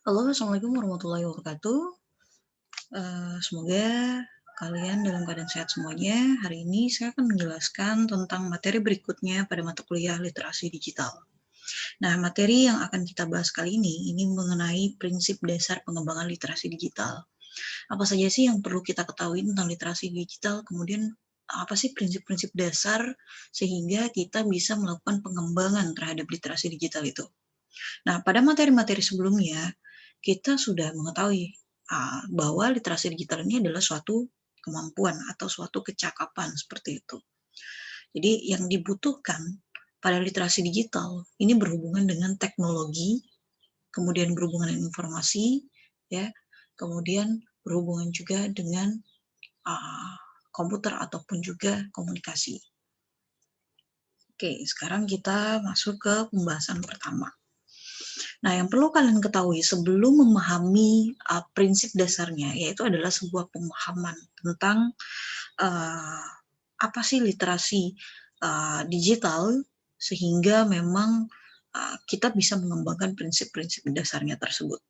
Halo, assalamualaikum warahmatullahi wabarakatuh. Semoga kalian dalam keadaan sehat semuanya. Hari ini saya akan menjelaskan tentang materi berikutnya pada mata kuliah literasi digital. Nah, materi yang akan kita bahas kali ini mengenai prinsip dasar pengembangan literasi digital. Apa saja sih yang perlu kita ketahui tentang literasi digital? Kemudian apa sih prinsip-prinsip dasar sehingga kita bisa melakukan pengembangan terhadap literasi digital itu? Nah, pada materi-materi sebelumnya, kita sudah mengetahui bahwa literasi digital ini adalah suatu kemampuan atau suatu kecakapan seperti itu. Jadi yang dibutuhkan pada literasi digital ini berhubungan dengan teknologi, kemudian berhubungan dengan informasi, ya, kemudian berhubungan juga dengan komputer ataupun juga komunikasi. Oke, sekarang kita masuk ke pembahasan pertama. Nah, yang perlu kalian ketahui sebelum memahami prinsip dasarnya, yaitu adalah sebuah pemahaman tentang apa sih literasi digital, sehingga memang kita bisa mengembangkan prinsip-prinsip dasarnya tersebut.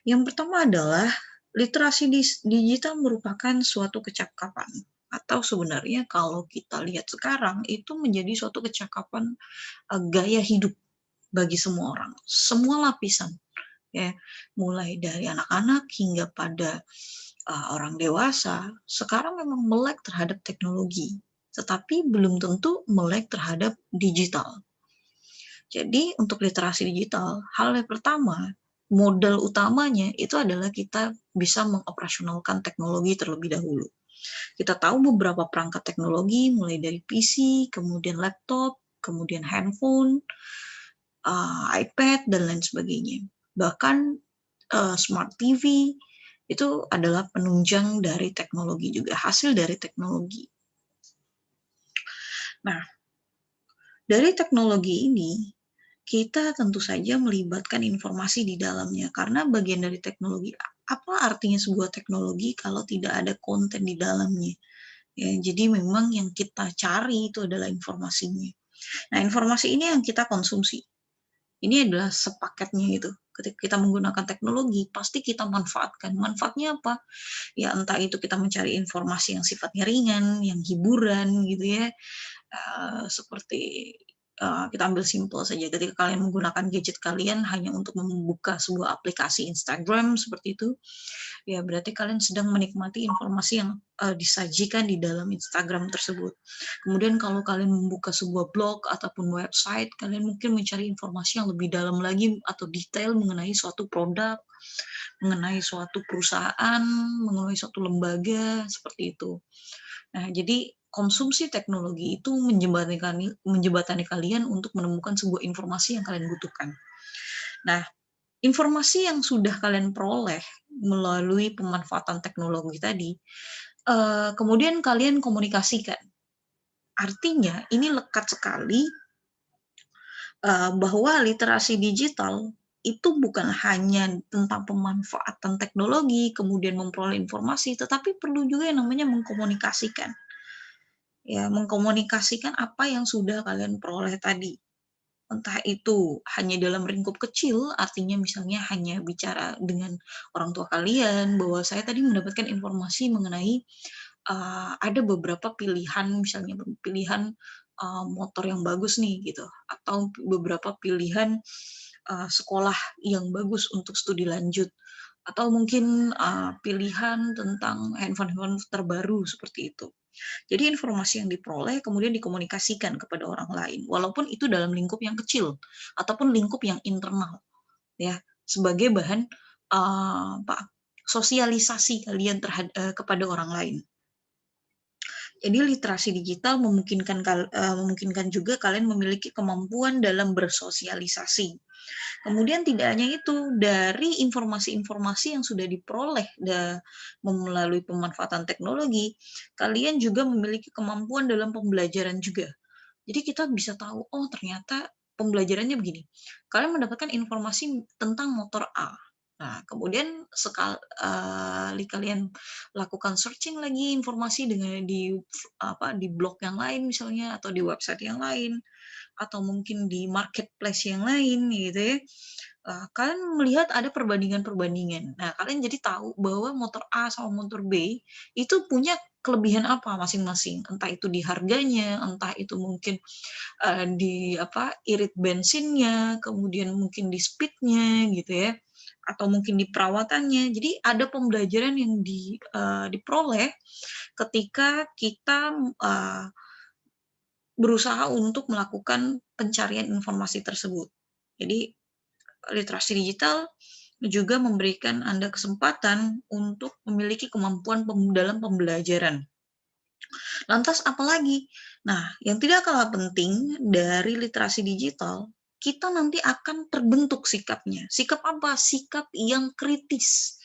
Yang pertama adalah literasi digital merupakan suatu kecakapan, atau sebenarnya kalau kita lihat sekarang itu menjadi suatu kecakapan gaya hidup bagi semua orang, semua lapisan, ya, mulai dari anak-anak hingga pada orang dewasa, sekarang memang melek terhadap teknologi, tetapi belum tentu melek terhadap digital. Jadi untuk literasi digital, hal yang pertama, modal utamanya itu adalah kita bisa mengoperasionalkan teknologi terlebih dahulu. Kita tahu beberapa perangkat teknologi, mulai dari PC, kemudian laptop, kemudian handphone, iPad, dan lain sebagainya. Bahkan smart TV itu adalah penunjang dari teknologi juga, hasil dari teknologi. Nah, dari teknologi ini, kita tentu saja melibatkan informasi di dalamnya, karena bagian dari teknologi, apa artinya sebuah teknologi kalau tidak ada konten di dalamnya? Ya, jadi memang yang kita cari itu adalah informasinya. Nah, informasi ini yang kita konsumsi. Ini adalah sepaketnya itu. Ketika kita menggunakan teknologi, pasti kita manfaatkan. Manfaatnya apa? Ya entah itu kita mencari informasi yang sifatnya ringan, yang hiburan gitu ya, seperti, kita ambil simpel saja ketika kalian menggunakan gadget kalian hanya untuk membuka sebuah aplikasi Instagram seperti itu, ya berarti kalian sedang menikmati informasi yang, disajikan di dalam Instagram tersebut. Kemudian kalau kalian membuka sebuah blog ataupun website, kalian mungkin mencari informasi yang lebih dalam lagi atau detail mengenai suatu produk, mengenai suatu perusahaan, mengenai suatu lembaga, seperti itu. Nah, jadi konsumsi teknologi itu menjembatani kalian untuk menemukan sebuah informasi yang kalian butuhkan. Nah, informasi yang sudah kalian peroleh melalui pemanfaatan teknologi tadi, kemudian kalian komunikasikan. Artinya ini lekat sekali bahwa literasi digital itu bukan hanya tentang pemanfaatan teknologi, kemudian memperoleh informasi, tetapi perlu juga yang namanya mengkomunikasikan. Ya, mengkomunikasikan apa yang sudah kalian peroleh tadi. Entah itu hanya dalam lingkup kecil, artinya misalnya hanya bicara dengan orang tua kalian, bahwa saya tadi mendapatkan informasi mengenai ada beberapa pilihan, misalnya pilihan motor yang bagus nih gitu, atau beberapa pilihan sekolah yang bagus untuk studi lanjut, atau mungkin pilihan tentang handphone-handphone terbaru seperti itu. Jadi informasi yang diperoleh kemudian dikomunikasikan kepada orang lain, walaupun itu dalam lingkup yang kecil ataupun lingkup yang internal, ya, sebagai bahan apa, sosialisasi kalian kepada orang lain. Jadi literasi digital memungkinkan juga kalian memiliki kemampuan dalam bersosialisasi. Kemudian tidak hanya itu, dari informasi-informasi yang sudah diperoleh melalui pemanfaatan teknologi, kalian juga memiliki kemampuan dalam pembelajaran juga. Jadi kita bisa tahu, oh ternyata pembelajarannya begini. Kalian mendapatkan informasi tentang motor A. Nah, kemudian sekali kalian lakukan searching lagi informasi dengan di blog yang lain misalnya atau di website yang lain. atau mungkin di marketplace yang lain gitu ya, kalian melihat ada perbandingan-perbandingan. Nah, kalian jadi tahu bahwa motor A sama motor B itu punya kelebihan apa masing-masing, entah itu di harganya, entah itu mungkin, di apa, irit bensinnya, kemudian mungkin di speed-nya gitu ya, atau mungkin di perawatannya. Jadi ada pembelajaran yang diperoleh ketika kita, berusaha untuk melakukan pencarian informasi tersebut. Jadi literasi digital juga memberikan Anda kesempatan untuk memiliki kemampuan dalam pembelajaran. Lantas apalagi? Nah, yang tidak kalah penting dari literasi digital, kita nanti akan terbentuk sikapnya. Sikap apa? Sikap yang kritis.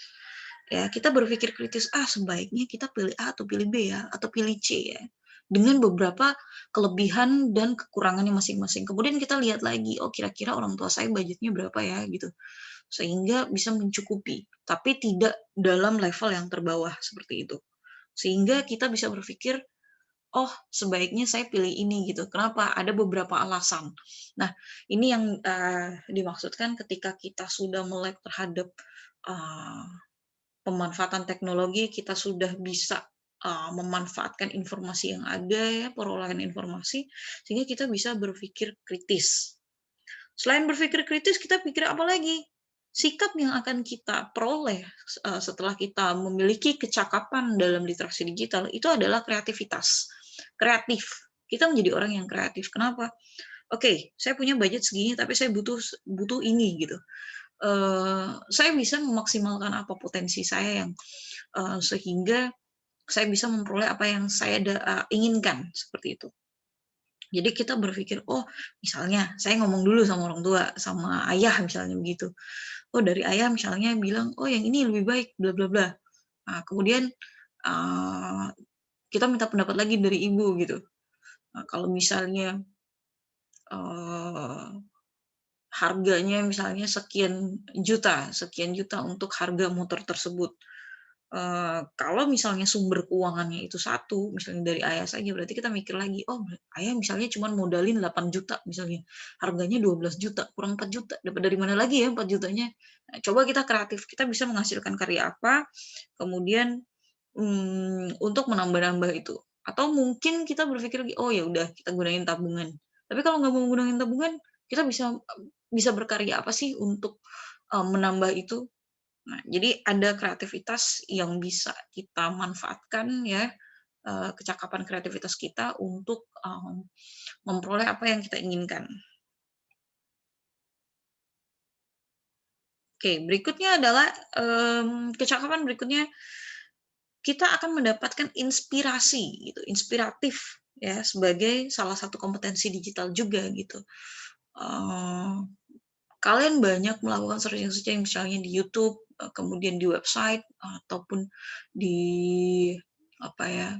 Ya, kita berpikir kritis, sebaiknya kita pilih A atau pilih B ya, atau pilih C ya. Dengan beberapa kelebihan dan kekurangannya masing-masing. Kemudian kita lihat lagi, oh kira-kira orang tua saya budgetnya berapa ya gitu. Sehingga bisa mencukupi, tapi tidak dalam level yang terbawah seperti itu. Sehingga kita bisa berpikir, oh sebaiknya saya pilih ini gitu. Kenapa? Ada beberapa alasan. Nah, ini yang dimaksudkan ketika kita sudah melek terhadap uh, pemanfaatan teknologi, kita sudah bisa memanfaatkan informasi yang ada ya, perolehan informasi, sehingga kita bisa berpikir kritis. Selain berpikir kritis, kita pikir apa lagi? Sikap yang akan kita peroleh setelah kita memiliki kecakapan dalam literasi digital itu adalah kreativitas. Kreatif. Kita menjadi orang yang kreatif. Kenapa? Oke, saya punya budget segini, tapi saya butuh ini gitu. Saya bisa memaksimalkan apa potensi saya yang sehingga saya bisa memperoleh apa yang saya inginkan seperti itu. Jadi kita berpikir, oh misalnya saya ngomong dulu sama orang tua, sama ayah misalnya begitu. Oh dari ayah misalnya bilang, oh yang ini lebih baik, bla bla bla. Nah, kemudian kita minta pendapat lagi dari ibu gitu. Nah, kalau misalnya harganya misalnya sekian juta untuk harga motor tersebut. Kalau misalnya sumber keuangannya itu satu, misalnya dari ayah saja, berarti kita mikir lagi, oh ayah misalnya cuma modalin 8 juta misalnya, harganya 12 juta, kurang 4 juta, dapat dari mana lagi ya 4 jutanya? Nah, coba kita kreatif, kita bisa menghasilkan karya apa, kemudian untuk menambah-nambah itu. Atau mungkin kita berpikir lagi, oh ya udah kita gunain tabungan. Tapi kalau nggak mau gunain tabungan, kita bisa berkarya apa sih untuk menambah itu? Nah, jadi ada kreativitas yang bisa kita manfaatkan ya, kecakapan kreativitas kita untuk, memperoleh apa yang kita inginkan. Oke, berikutnya adalah, kecakapan berikutnya, kita akan mendapatkan inspirasi gitu, inspiratif ya, sebagai salah satu kompetensi digital juga gitu. Eee, Kalian banyak melakukan searching-searching misalnya di YouTube, kemudian di website, ataupun di apa ya,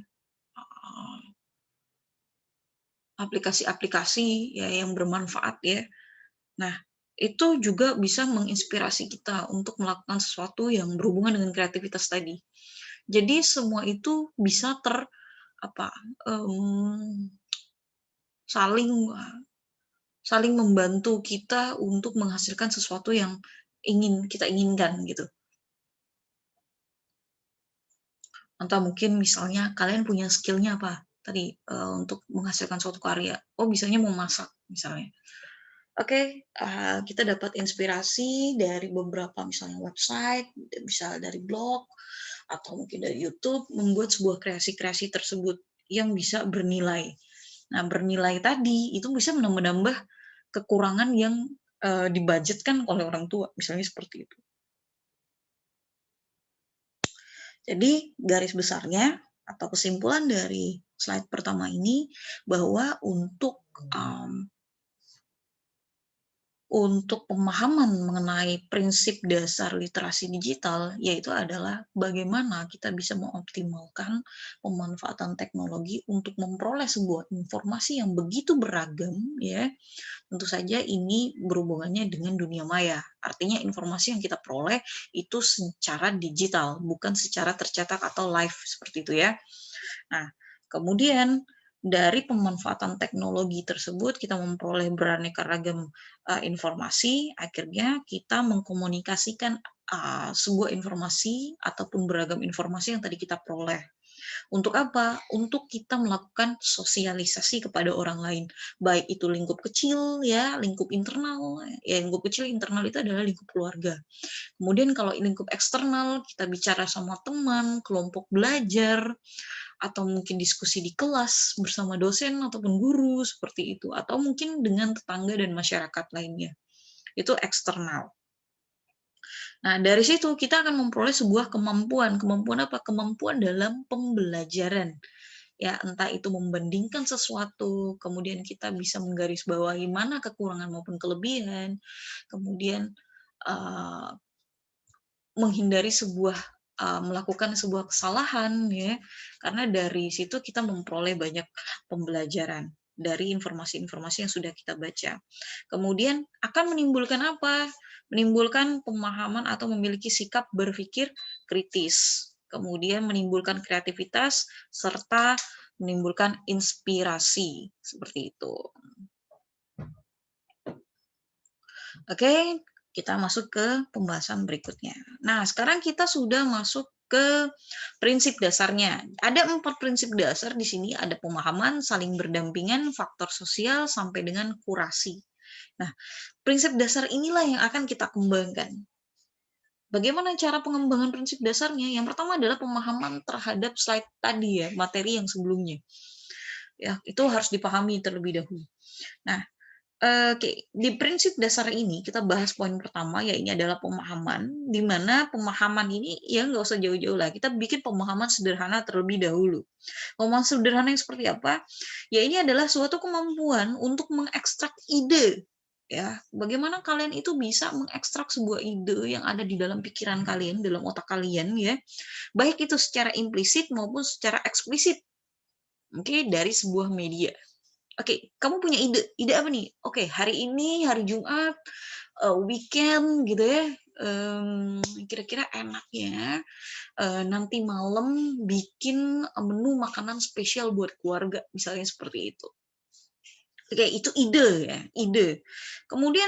aplikasi-aplikasi ya yang bermanfaat ya. Nah, itu juga bisa menginspirasi kita untuk melakukan sesuatu yang berhubungan dengan kreativitas tadi. Jadi semua itu bisa apa, mmm, saling saling membantu kita untuk menghasilkan sesuatu yang kita inginkan gitu. Atau mungkin misalnya kalian punya skill-nya apa tadi, untuk menghasilkan suatu karya, oh bisanya memasak misalnya. Oke, kita dapat inspirasi dari beberapa misalnya website, bisa dari blog, atau mungkin dari YouTube, membuat sebuah kreasi-kreasi tersebut yang bisa bernilai. Nah, bernilai tadi itu bisa menambah-nambah kekurangan yang dibudgetkan oleh orang tua, misalnya seperti itu. Jadi garis besarnya atau kesimpulan dari slide pertama ini bahwa untuk pemahaman mengenai prinsip dasar literasi digital, yaitu adalah bagaimana kita bisa mengoptimalkan pemanfaatan teknologi untuk memperoleh sebuah informasi yang begitu beragam, ya. Tentu saja ini berhubungannya dengan dunia maya. Artinya informasi yang kita peroleh itu secara digital, bukan secara tercetak atau live seperti itu ya. Nah, kemudian dari pemanfaatan teknologi tersebut kita memperoleh beraneka ragam informasi, akhirnya kita mengkomunikasikan sebuah informasi ataupun beragam informasi yang tadi kita peroleh. Untuk apa? Untuk kita melakukan sosialisasi kepada orang lain, baik itu lingkup kecil ya, lingkup internal, ya lingkup kecil internal itu adalah lingkup keluarga. Kemudian kalau lingkup eksternal, kita bicara sama teman, kelompok belajar, atau mungkin diskusi di kelas bersama dosen ataupun guru seperti itu, atau mungkin dengan tetangga dan masyarakat lainnya. Itu eksternal. Nah, dari situ kita akan memperoleh sebuah kemampuan. Kemampuan apa? Kemampuan dalam pembelajaran. Ya, entah itu membandingkan sesuatu, kemudian kita bisa menggarisbawahi mana kekurangan maupun kelebihan, kemudian uh, menghindari melakukan sebuah kesalahan ya, karena dari situ kita memperoleh banyak pembelajaran dari informasi-informasi yang sudah kita baca. Kemudian akan menimbulkan apa? Menimbulkan pemahaman atau memiliki sikap berpikir kritis. Kemudian menimbulkan kreativitas serta menimbulkan inspirasi seperti itu. Oke, kita masuk ke pembahasan berikutnya. Nah, sekarang kita sudah masuk ke prinsip dasarnya. Ada 4 prinsip dasar di sini, ada pemahaman, saling berdampingan, faktor sosial, sampai dengan kurasi. Nah, prinsip dasar inilah yang akan kita kembangkan. Bagaimana cara pengembangan prinsip dasarnya? Yang pertama adalah pemahaman terhadap slide tadi ya, materi yang sebelumnya. Ya, itu harus dipahami terlebih dahulu. Nah, oke, di prinsip dasar ini kita bahas poin pertama, ya ini adalah pemahaman, di mana pemahaman ini ya nggak usah jauh-jauh lah, kita bikin pemahaman sederhana terlebih dahulu. Pemahaman sederhana yang seperti apa? Ya ini adalah suatu kemampuan untuk mengekstrak ide. Ya, bagaimana kalian itu bisa mengekstrak sebuah ide yang ada di dalam pikiran kalian, dalam otak kalian ya, baik itu secara implisit maupun secara eksplisit. Oke, dari sebuah media. Oke, kamu punya ide. Ide apa nih? Oke, hari ini hari Jumat, weekend gitu ya, kira-kira enaknya, nanti malam bikin menu makanan spesial buat keluarga, misalnya seperti itu. Oke, itu ide ya, ide. Kemudian,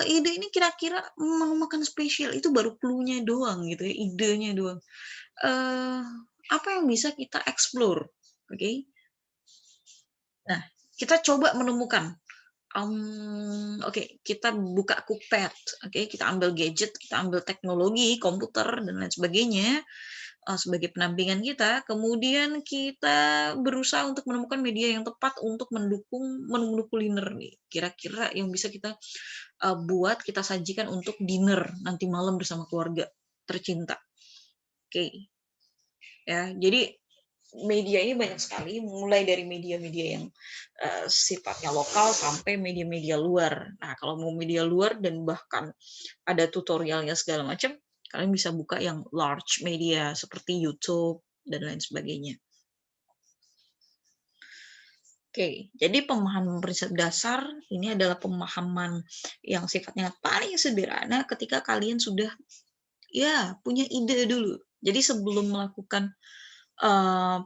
ide ini kira-kira mau makan spesial, itu baru clue-nya doang gitu ya, idenya doang. Apa yang bisa kita explore, oke? Nah, kita coba menemukan, oke, kita buka Cookpad, oke, kita ambil gadget, kita ambil teknologi, komputer, dan lain sebagainya, sebagai penampingan kita, kemudian kita berusaha untuk menemukan media yang tepat untuk mendukung menu kuliner nih, kira-kira yang bisa kita buat, kita sajikan untuk dinner nanti malam bersama keluarga tercinta. Oke, ya, jadi media ini banyak sekali, mulai dari media-media yang sifatnya lokal sampai media-media luar. Nah, kalau mau media luar dan bahkan ada tutorialnya segala macam, kalian bisa buka yang large media seperti YouTube dan lain sebagainya. Oke, jadi pemahaman prinsip dasar ini adalah pemahaman yang sifatnya paling sederhana ketika kalian sudah ya punya ide dulu. Jadi sebelum melakukan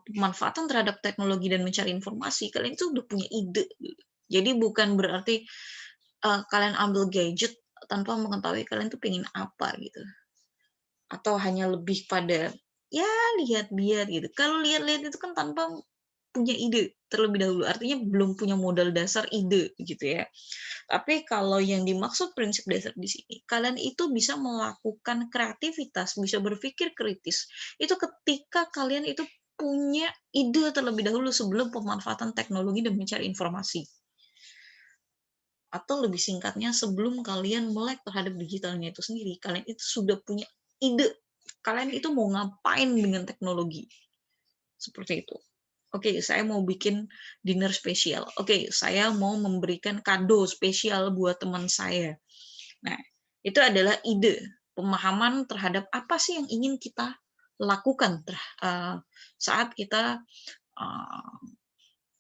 pemanfaatan terhadap teknologi dan mencari informasi, kalian itu udah punya ide. Jadi bukan berarti kalian ambil gadget tanpa mengetahui kalian tuh pengen apa gitu. Atau hanya lebih pada ya lihat-lihat gitu. Kalau lihat-lihat itu kan tanpa punya ide terlebih dahulu, artinya belum punya modal dasar ide gitu ya. Tapi kalau yang dimaksud prinsip dasar di sini, kalian itu bisa melakukan kreativitas, bisa berpikir kritis. Itu ketika kalian itu punya ide terlebih dahulu sebelum pemanfaatan teknologi dan mencari informasi. Atau lebih singkatnya, sebelum kalian melek terhadap digitalnya itu sendiri, kalian itu sudah punya ide. Kalian itu mau ngapain dengan teknologi. Seperti itu. Oke, saya mau bikin dinner spesial. Oke, saya mau memberikan kado spesial buat teman saya. Nah, itu adalah ide, pemahaman terhadap apa sih yang ingin kita lakukan saat kita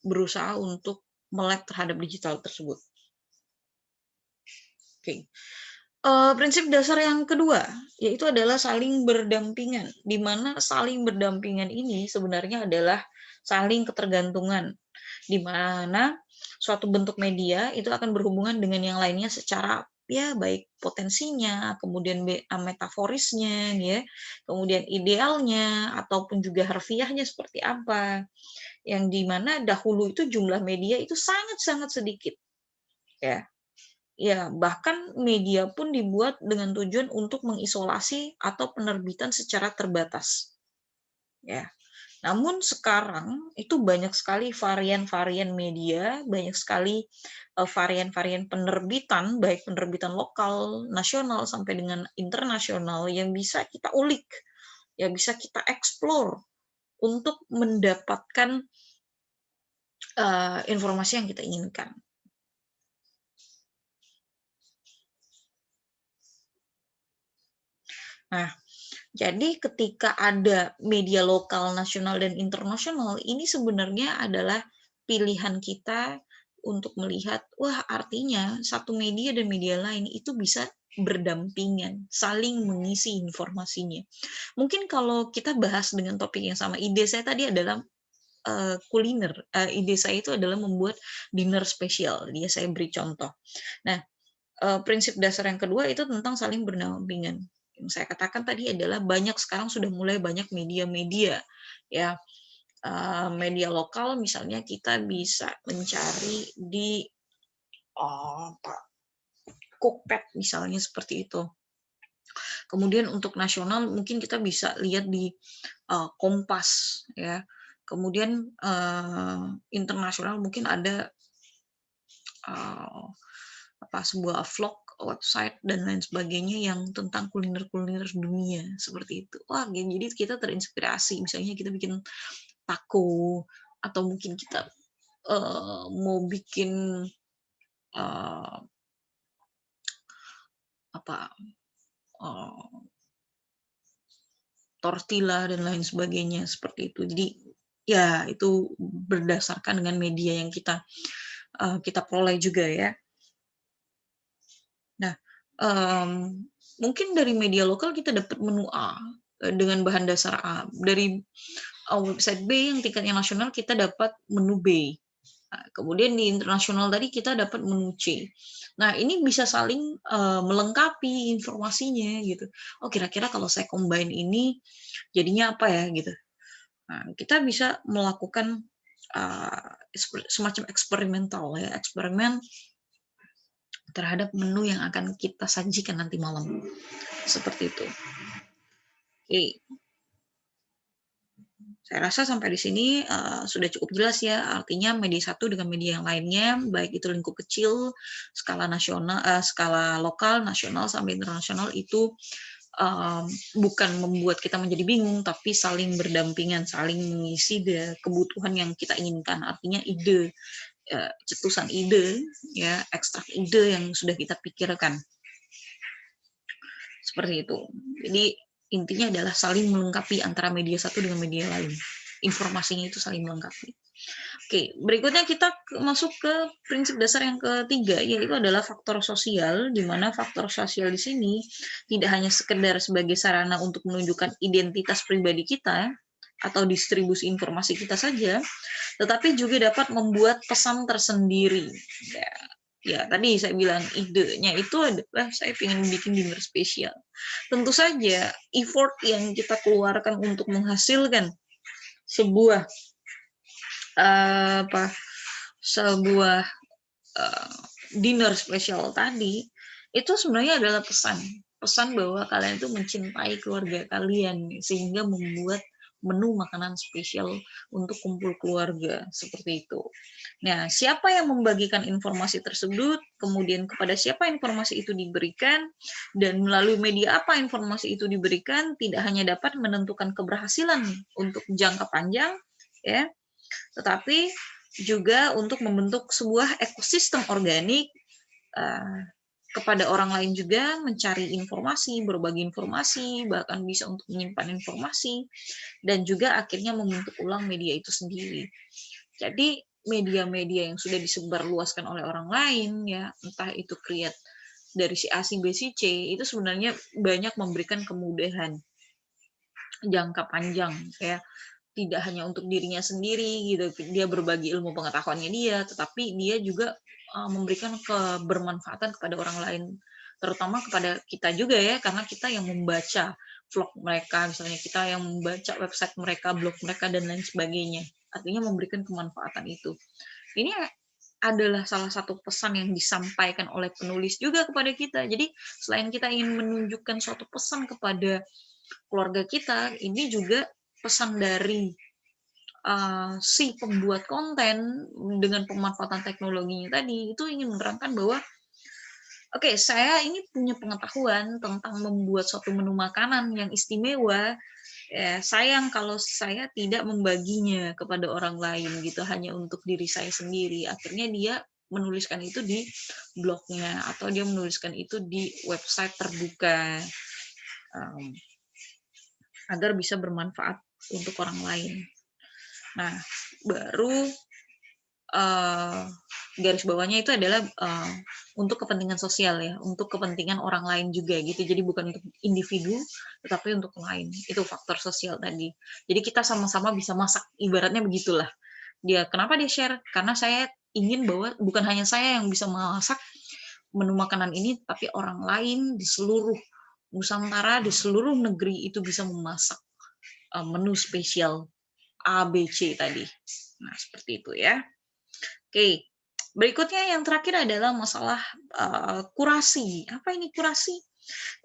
berusaha untuk melek terhadap digital tersebut. Oke. Prinsip dasar yang kedua, yaitu adalah saling berdampingan, di mana saling berdampingan ini sebenarnya adalah saling ketergantungan, di mana suatu bentuk media itu akan berhubungan dengan yang lainnya secara ya baik potensinya, kemudian metaforisnya ya, kemudian idealnya ataupun juga harfiahnya seperti apa. Yang di mana dahulu itu jumlah media itu sangat-sangat sedikit ya. Ya, bahkan media pun dibuat dengan tujuan untuk mengisolasi atau penerbitan secara terbatas, ya. Namun sekarang itu banyak sekali varian-varian media, banyak sekali, varian-varian penerbitan, baik penerbitan lokal, nasional, sampai dengan internasional yang bisa kita ulik, yang bisa kita explore untuk mendapatkan, informasi yang kita inginkan. Nah, jadi ketika ada media lokal, nasional, dan internasional, ini sebenarnya adalah pilihan kita untuk melihat, wah artinya satu media dan media lain itu bisa berdampingan, saling mengisi informasinya. Mungkin kalau kita bahas dengan topik yang sama, ide saya tadi adalah kuliner, ide saya itu adalah membuat dinner spesial, dia saya beri contoh. Nah, prinsip dasar yang kedua itu tentang saling berdampingan. Yang saya katakan tadi adalah banyak sekarang sudah mulai banyak media-media ya, media lokal misalnya kita bisa mencari di, apa, Cookpad misalnya seperti itu. Kemudian untuk nasional mungkin kita bisa lihat di, Kompas ya. Kemudian, internasional mungkin ada, eee sebuah vlog, website, dan lain sebagainya yang tentang kuliner-kuliner dunia, seperti itu. Wah, jadi kita terinspirasi, misalnya kita bikin taco, atau mungkin kita, mau bikin, eee, apa, eee, tortilla dan lain sebagainya, seperti itu. Jadi, ya itu berdasarkan dengan media yang kita peroleh juga ya. Nah, mungkin dari media lokal kita dapat menu A, dengan bahan dasar A. Dari, website B yang tingkatnya nasional kita dapat menu B. Nah, kemudian di internasional tadi kita dapat menu C. Nah, ini bisa saling, melengkapi informasinya gitu. Oh, kira-kira kalau saya combine ini jadinya apa ya gitu. Nah, kita bisa melakukan, semacam eksperimental ya, eksperimen terhadap menu yang akan kita sajikan nanti malam, seperti itu. Oke, saya rasa sampai di sini, sudah cukup jelas ya, artinya media satu dengan media yang lainnya, baik itu lingkup kecil, skala nasional, skala lokal, nasional, sampai internasional itu, bukan membuat kita menjadi bingung, tapi saling berdampingan, saling mengisi kebutuhan yang kita inginkan. Artinya ide, cetusan ide, ya, ekstrak ide yang sudah kita pikirkan. Seperti itu. Jadi intinya adalah saling melengkapi antara media satu dengan media lain. Informasinya itu saling melengkapi. Oke, berikutnya kita masuk ke prinsip dasar yang ketiga, yaitu adalah faktor sosial, di mana faktor sosial di sini tidak hanya sekedar sebagai sarana untuk menunjukkan identitas pribadi kita atau distribusi informasi kita saja, tetapi juga dapat membuat pesan tersendiri. Ya, ya tadi saya bilang idenya itu adalah saya ingin bikin dinner spesial. Tentu saja effort yang kita keluarkan untuk menghasilkan sebuah apa sebuah uh, dinner spesial tadi itu sebenarnya adalah pesan bahwa kalian itu mencintai keluarga kalian sehingga membuat menu makanan spesial untuk kumpul keluarga seperti itu. Nah, siapa yang membagikan informasi tersebut, kemudian kepada siapa informasi itu diberikan, dan melalui media apa informasi itu diberikan, tidak hanya dapat menentukan keberhasilan untuk jangka panjang, ya, tetapi juga untuk membentuk sebuah ekosistem organik, kepada orang lain juga mencari informasi, berbagi informasi, bahkan bisa untuk menyimpan informasi, dan juga akhirnya membentuk ulang media itu sendiri. Jadi media-media yang sudah disebarluaskan oleh orang lain ya, entah itu create dari si A, si B, si C, itu sebenarnya banyak memberikan kemudahan jangka panjang ya, tidak hanya untuk dirinya sendiri gitu, dia berbagi ilmu pengetahuannya dia, tetapi dia juga, memberikan kebermanfaatan kepada orang lain, terutama kepada kita juga ya, karena kita yang membaca vlog mereka, misalnya kita yang membaca website mereka, blog mereka, dan lain sebagainya. Artinya memberikan kemanfaatan itu. Ini adalah salah satu pesan yang disampaikan oleh penulis juga kepada kita. Jadi selain kita ingin menunjukkan suatu pesan kepada keluarga kita, ini juga pesan dari si pembuat konten dengan pemanfaatan teknologinya tadi itu ingin menerangkan bahwa oke, saya ini punya pengetahuan tentang membuat suatu menu makanan yang istimewa. Ya, sayang kalau saya tidak membaginya kepada orang lain gitu, hanya untuk diri saya sendiri. Akhirnya dia menuliskan itu di blognya atau dia menuliskan itu di website terbuka, um, agar bisa bermanfaat untuk orang lain. Nah, baru garis bawahnya itu adalah untuk kepentingan sosial ya, untuk kepentingan orang lain juga gitu. Jadi bukan untuk individu, tetapi untuk lain. Itu faktor sosial tadi. Jadi kita sama-sama bisa masak, ibaratnya begitulah. Kenapa dia share? Karena saya ingin bahwa bukan hanya saya yang bisa masak menu makanan ini, tapi orang lain di seluruh Nusantara, di seluruh negeri itu bisa memasak menu spesial A, B, C tadi. Nah, seperti itu ya. Oke, berikutnya yang terakhir adalah masalah kurasi. Apa ini kurasi?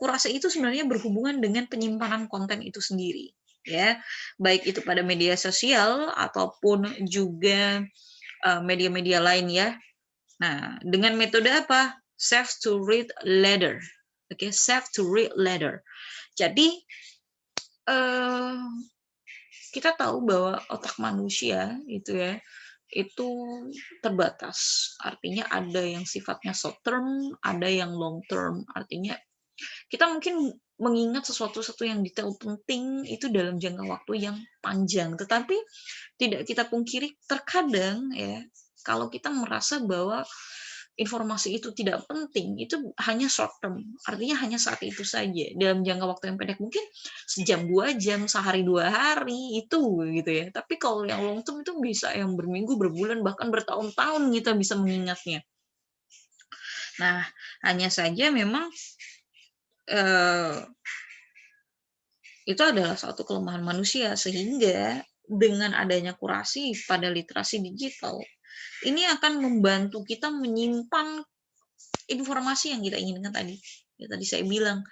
Kurasi itu sebenarnya berhubungan dengan penyimpanan konten itu sendiri, ya, baik itu pada media sosial ataupun juga media-media lain ya. Nah, dengan metode apa? Save to read later. Oke, save to read later. Jadi kita tahu bahwa otak manusia itu ya, itu terbatas. Artinya ada yang sifatnya short term, ada yang long term. Artinya kita mungkin mengingat sesuatu yang detail penting itu dalam jangka waktu yang panjang. Tetapi tidak kita pungkiri terkadang ya, kalau kita merasa bahwa informasi itu tidak penting, itu hanya short term, artinya hanya saat itu saja, dalam jangka waktu yang pendek, mungkin sejam, 2 jam, sehari, 2 hari, itu gitu ya. Tapi kalau yang long term itu bisa yang berminggu, berbulan, bahkan bertahun-tahun kita bisa mengingatnya. Nah, hanya saja memang itu adalah suatu kelemahan manusia, sehingga dengan adanya kurasi pada literasi digital, ini akan membantu kita menyimpan informasi yang kita inginkan tadi. Ya, tadi saya bilang,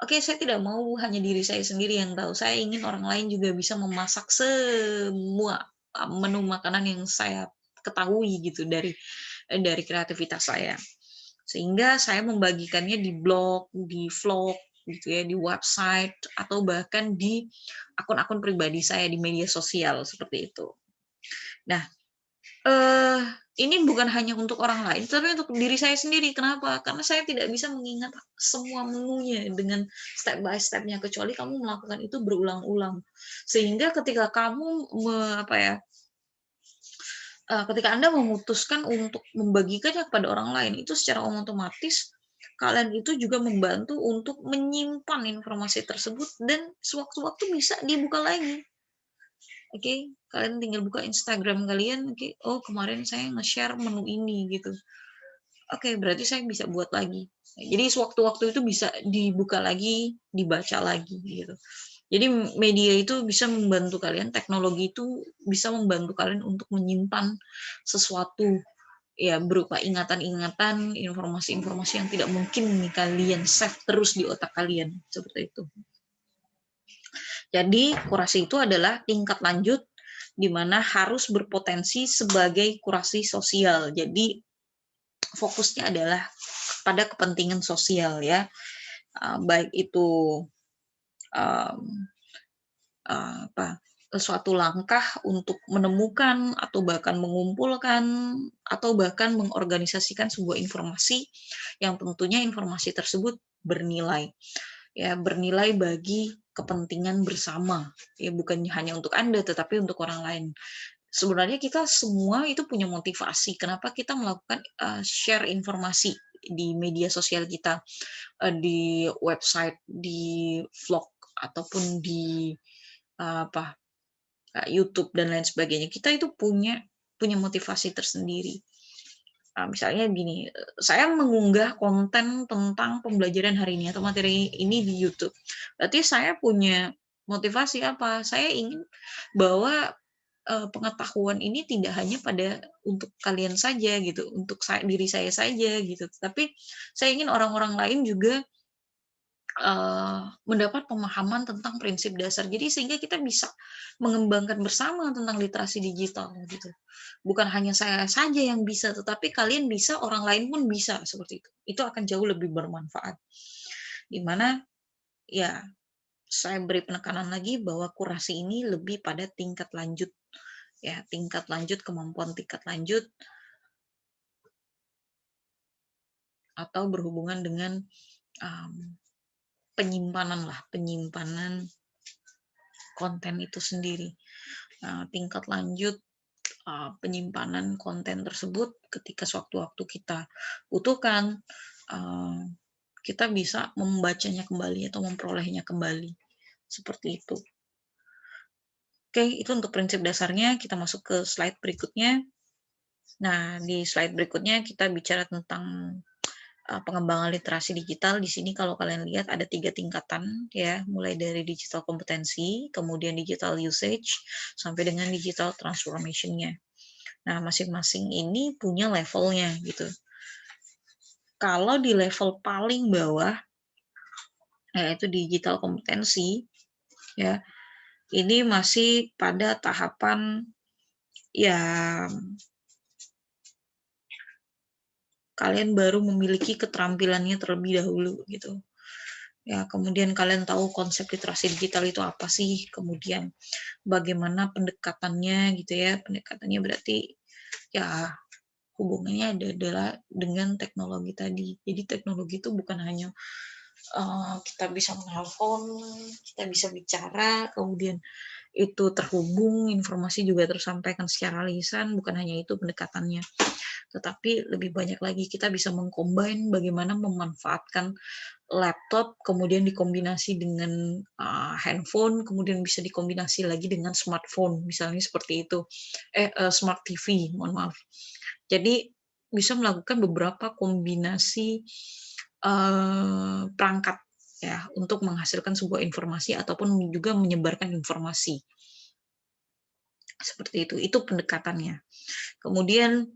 oke, saya tidak mau hanya diri saya sendiri yang tahu. Saya ingin orang lain juga bisa memasak semua menu makanan yang saya ketahui gitu dari kreativitas saya. Sehingga saya membagikannya di blog, di vlog gitu ya, di website atau bahkan di akun-akun pribadi saya di media sosial seperti itu. Nah, ini bukan hanya untuk orang lain, tapi untuk diri saya sendiri. Kenapa? Karena saya tidak bisa mengingat semua menunya dengan step by step-nya, kecuali kamu melakukan itu berulang-ulang. Sehingga ketika kamu ketika Anda memutuskan untuk membagikannya kepada orang lain, itu secara otomatis kalian itu juga membantu untuk menyimpan informasi tersebut dan sewaktu-waktu bisa dibuka lagi. Oke, kalian tinggal buka Instagram kalian, oke, oh kemarin saya nge-share menu ini gitu. Oke, berarti saya bisa buat lagi. Jadi sewaktu-waktu itu bisa dibuka lagi, dibaca lagi gitu. Jadi media itu bisa membantu kalian, teknologi itu bisa membantu kalian untuk menyimpan sesuatu ya berupa ingatan-ingatan, informasi-informasi yang tidak mungkin nih kalian save terus di otak kalian, seperti itu. Jadi kurasi itu adalah tingkat lanjut di mana harus berpotensi sebagai kurasi sosial. Jadi fokusnya adalah pada kepentingan sosial ya, baik itu suatu langkah untuk menemukan atau bahkan mengumpulkan atau bahkan mengorganisasikan sebuah informasi yang tentunya informasi tersebut bernilai. Ya, bernilai bagi kepentingan bersama. Ya, bukan hanya untuk Anda tetapi untuk orang lain. Sebenarnya kita semua itu punya motivasi kenapa kita melakukan share informasi di media sosial kita, di website, di vlog ataupun di YouTube dan lain sebagainya. Kita itu punya punya motivasi tersendiri. Misalnya gini, saya mengunggah konten tentang pembelajaran hari ini atau materi ini di YouTube. Berarti saya punya motivasi apa? Saya ingin bahwa, pengetahuan ini tidak hanya pada untuk kalian saja gitu, untuk diri saya saja gitu, tapi saya ingin orang-orang lain juga mendapat pemahaman tentang prinsip dasar. Jadi sehingga kita bisa mengembangkan bersama tentang literasi digital gitu. Bukan hanya saya saja yang bisa, tetapi kalian bisa, orang lain pun bisa, seperti itu. Itu akan jauh lebih bermanfaat. Di mana ya saya beri penekanan lagi bahwa kurasi ini lebih pada tingkat lanjut, ya, tingkat lanjut, kemampuan tingkat lanjut, atau berhubungan dengan, mmm, penyimpanan konten itu sendiri. Tingkat lanjut, penyimpanan konten tersebut ketika sewaktu-waktu kita butuhkan, eee, kita bisa membacanya kembali atau memperolehnya kembali, seperti itu. Oke, itu untuk prinsip dasarnya, kita masuk ke slide berikutnya. Nah, di slide berikutnya kita bicara tentang pengembangan literasi digital. Di sini kalau kalian lihat ada 3 tingkatan ya, mulai dari digital kompetensi, kemudian digital usage, sampai dengan digital transformation-nya. Nah, masing-masing ini punya levelnya gitu. Kalau di level paling bawah, yaitu digital kompetensi, ya, ini masih pada tahapan ya kalian baru memiliki keterampilannya terlebih dahulu gitu. Ya, kemudian kalian tahu konsep literasi digital itu apa sih, kemudian bagaimana pendekatannya gitu ya. Pendekatannya berarti ya hubungannya adalah dengan teknologi tadi. Jadi teknologi itu bukan hanya kita bisa menelpon, kita bisa bicara, kemudian itu terhubung, informasi juga tersampaikan secara lisan, bukan hanya itu pendekatannya. Tetapi lebih banyak lagi kita bisa meng-combine bagaimana memanfaatkan laptop, kemudian dikombinasi dengan, handphone, kemudian bisa dikombinasi lagi dengan smartphone, misalnya seperti itu. Smart TV, mohon maaf. Jadi bisa melakukan beberapa kombinasi, perangkat ya, untuk menghasilkan sebuah informasi ataupun juga menyebarkan informasi, seperti itu pendekatannya. Kemudian,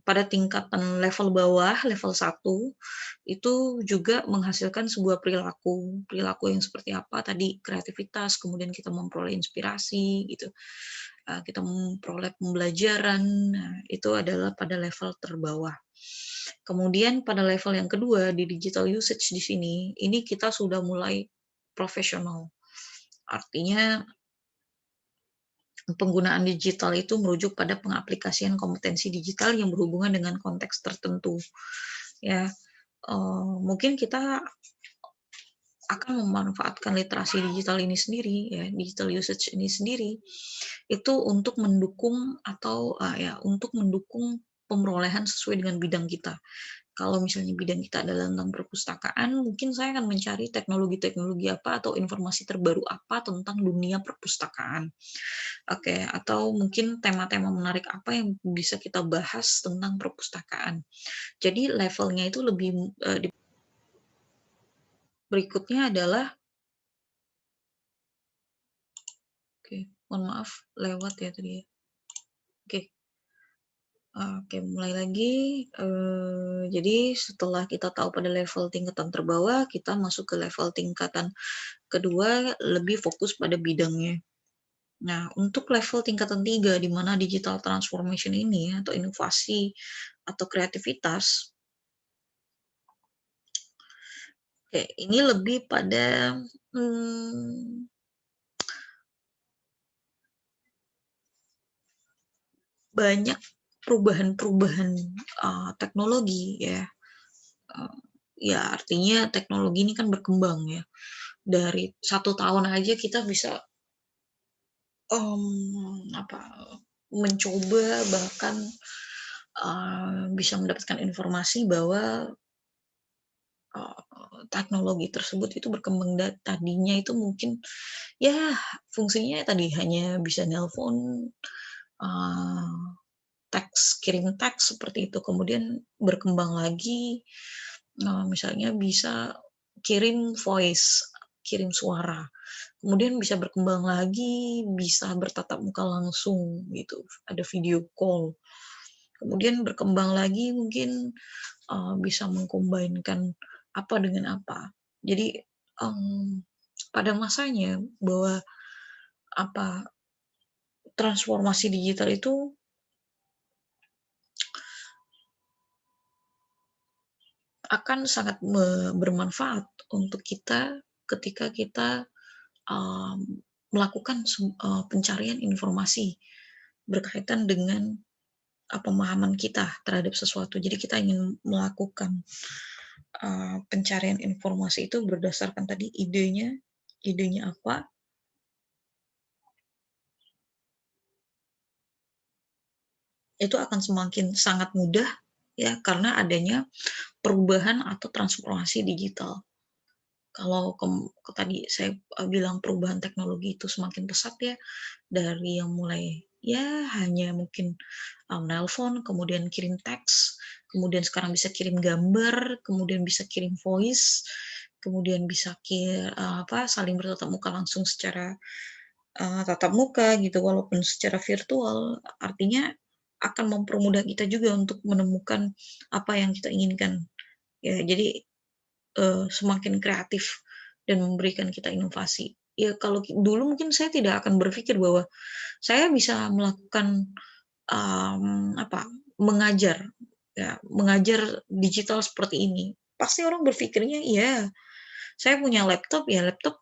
pada tingkatan level bawah, level 1 itu juga menghasilkan sebuah perilaku. Perilaku yang seperti apa tadi, kreativitas, kemudian kita memperoleh inspirasi gitu, kita memperoleh pembelajaran, nah itu adalah pada level terbawah. Kemudian pada level yang kedua di digital usage di sini, ini kita sudah mulai profesional. Artinya penggunaan digital itu merujuk pada pengaplikasian kompetensi digital yang berhubungan dengan konteks tertentu. Ya, mungkin kita akan memanfaatkan literasi digital ini sendiri, ya, digital usage ini sendiri, itu untuk mendukung atau ya, untuk mendukung pemerolehan sesuai dengan bidang kita. Kalau misalnya bidang kita adalah tentang perpustakaan, mungkin saya akan mencari teknologi-teknologi apa atau informasi terbaru apa tentang dunia perpustakaan. Oke, atau mungkin tema-tema menarik apa yang bisa kita bahas tentang perpustakaan. Jadi levelnya itu lebih, berikutnya adalah oke, mohon maaf lewat ya tadi ya. Oke. Oke, mulai lagi, jadi setelah kita tahu pada level tingkatan terbawah, kita masuk ke level tingkatan kedua, lebih fokus pada bidangnya. Nah, untuk level tingkatan 3 di mana digital transformation ini atau inovasi atau kreativitas, oke, ini lebih pada, mmm, banyak perubahan-perubahan, teknologi ya, eee, ya artinya teknologi ini kan berkembang ya. Dari 1 tahun aja kita bisa, apa, mencoba bahkan, bisa mendapatkan informasi bahwa teknologi tersebut itu berkembang tadinya itu mungkin, ya fungsinya tadi hanya bisa nelpon, eee, kirim teks seperti itu, kemudian berkembang lagi, misalnya bisa kirim voice, kirim suara, kemudian bisa berkembang lagi, bisa bertatap muka langsung gitu, ada video call, kemudian berkembang lagi mungkin bisa apa dengan apa. Jadi, pada masanya bahwa apa, transformasi digital itu akan sangat bermanfaat untuk kita ketika kita, mmm, melakukan pencarian informasi berkaitan dengan, pemahaman kita terhadap sesuatu. Jadi kita ingin melakukan pencarian informasi itu berdasarkan tadi idenya apa, itu akan semakin sangat mudah ya karena adanya perubahan atau transformasi digital. Kalau tadi saya, bilang perubahan teknologi itu semakin pesat ya, dari yang mulai ya hanya mungkin, nelpon, kemudian kirim teks, kemudian sekarang bisa kirim gambar, kemudian bisa kirim voice, kemudian bisa saling bertatap muka langsung secara, tatap muka gitu walaupun secara virtual. Artinya akan mempermudah kita juga untuk menemukan apa yang kita inginkan. Ya jadi semakin kreatif dan memberikan kita inovasi. Ya kalau dulu mungkin saya tidak akan berpikir bahwa saya bisa melakukan, mengajar, ya, mengajar digital seperti ini. Pasti orang berpikirnya, "Ya, saya punya laptop, ya laptop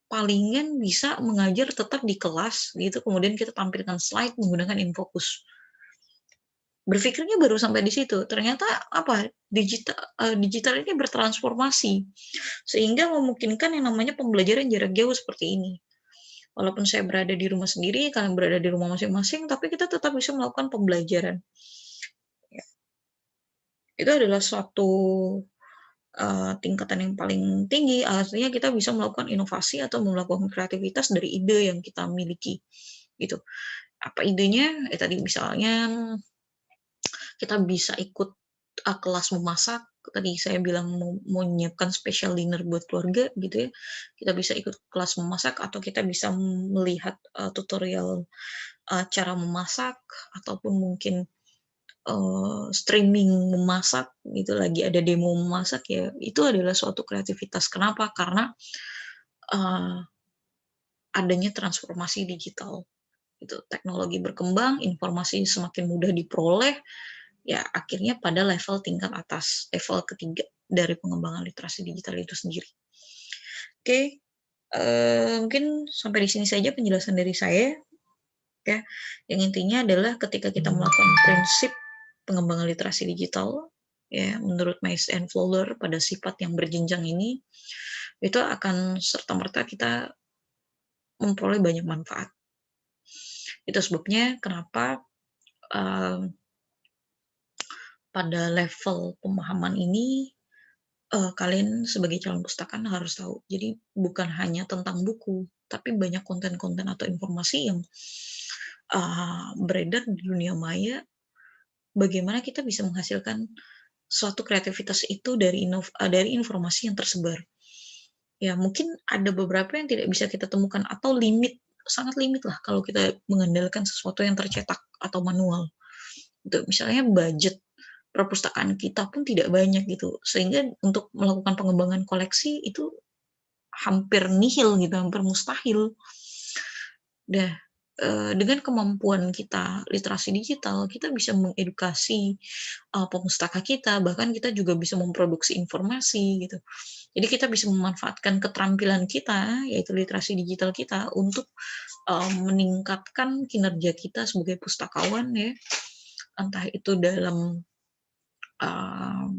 palingan bisa mengajar tetap di kelas," gitu, kemudian kita tampilkan slide menggunakan infocus. Berpikirnya baru sampai di situ, ternyata digital ini bertransformasi, sehingga memungkinkan yang namanya pembelajaran jarak jauh seperti ini. Walaupun saya berada di rumah sendiri, kalian berada di rumah masing-masing, tapi kita tetap bisa melakukan pembelajaran. Ya, itu adalah suatu, tingkatan yang paling tinggi, artinya kita bisa melakukan inovasi atau melakukan kreativitas dari ide yang kita miliki, gitu. Apa idenya? Ya tadi misalnya kita bisa ikut, kelas memasak, tadi saya bilang mau menyiapkan special dinner buat keluarga gitu ya, kita bisa ikut kelas memasak atau kita bisa melihat, tutorial, cara memasak ataupun mungkin, streaming memasak gitu, lagi ada demo memasak ya, itu adalah suatu kreativitas. Kenapa? Karena, eee, adanya transformasi digital gitu, teknologi berkembang, informasi semakin mudah diperoleh, ya akhirnya pada level tingkat atas, level ketiga dari pengembangan literasi digital itu sendiri. Oke, mungkin sampai di sini saja penjelasan dari saya ya, yang intinya adalah ketika kita melakukan prinsip pengembangan literasi digital, ya menurut Mays and Fowler pada sifat yang berjenjang ini, itu akan serta-merta kita memperoleh banyak manfaat. Itu sebabnya kenapa, eee, pada level pemahaman ini kalian sebagai calon pustaka harus tahu. Jadi bukan hanya tentang buku, tapi banyak konten-konten atau informasi yang, beredar di dunia maya, bagaimana kita bisa menghasilkan suatu kreativitas itu dari informasi yang tersebar. Ya mungkin ada beberapa yang tidak bisa kita temukan atau sangat limit lah kalau kita mengandalkan sesuatu yang tercetak atau manual. Gitu, misalnya budget perpustakaan kita pun tidak banyak gitu, sehingga untuk melakukan pengembangan koleksi itu hampir nihil gitu, hampir mustahil. Nah, dengan kemampuan kita literasi digital, kita bisa mengedukasi, pemustaka kita, bahkan kita juga bisa memproduksi informasi gitu. Jadi kita bisa memanfaatkan keterampilan kita, yaitu literasi digital kita untuk, meningkatkan kinerja kita sebagai pustakawan ya, entah itu dalam, mmm,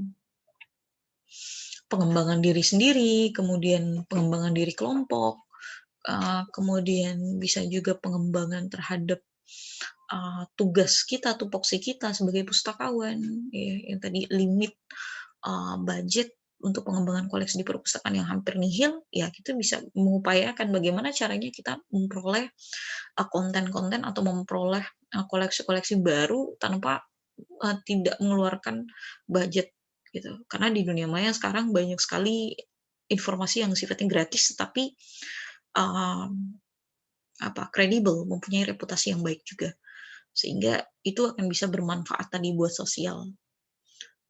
pengembangan diri sendiri, kemudian pengembangan diri kelompok, kemudian bisa juga pengembangan terhadap, tugas kita, tupoksi kita sebagai pustakawan, ya yang tadi limit, budget. untuk pengembangan koleksi di perpustakaan yang hampir nihil, ya kita bisa mengupayakan bagaimana caranya kita memperoleh, konten-konten atau memperoleh, koleksi-koleksi baru tanpa, tidak mengeluarkan budget gitu. Karena di dunia maya sekarang banyak sekali informasi yang sifatnya gratis tetapi, mmm, kredibel, mempunyai reputasi yang baik juga. Sehingga itu akan bisa bermanfaat tadi buat sosial.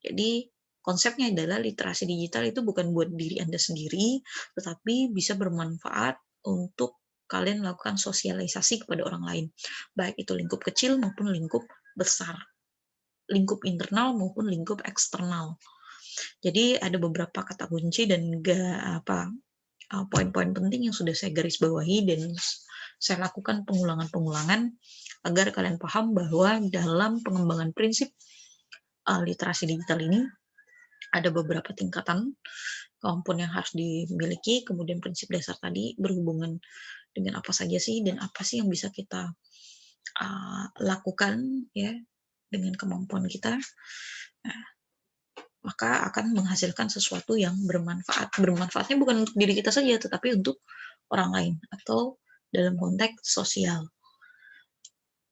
Jadi konsepnya adalah literasi digital itu bukan buat diri Anda sendiri, tetapi bisa bermanfaat untuk kalian melakukan sosialisasi kepada orang lain, baik itu lingkup kecil maupun lingkup besar, lingkup internal maupun lingkup eksternal. Jadi ada beberapa kata kunci dan poin-poin penting yang sudah saya garis bawahi dan saya lakukan pengulangan-pengulangan agar kalian paham bahwa dalam pengembangan prinsip, literasi digital ini ada beberapa tingkatan kemampuan yang harus dimiliki, kemudian prinsip dasar tadi berhubungan dengan apa saja sih dan apa sih yang bisa kita, lakukan ya dengan kemampuan kita. Nah, maka akan menghasilkan sesuatu yang bermanfaat. Bermanfaatnya bukan untuk diri kita saja, tetapi untuk orang lain atau dalam konteks sosial.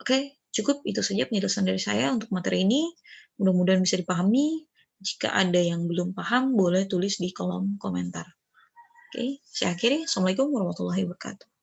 Oke, cukup itu saja penjelasan dari saya untuk materi ini. Mudah-mudahan bisa dipahami. Jika ada yang belum paham, boleh tulis di kolom komentar. Oke, saya akhiri. Assalamualaikum warahmatullahi wabarakatuh.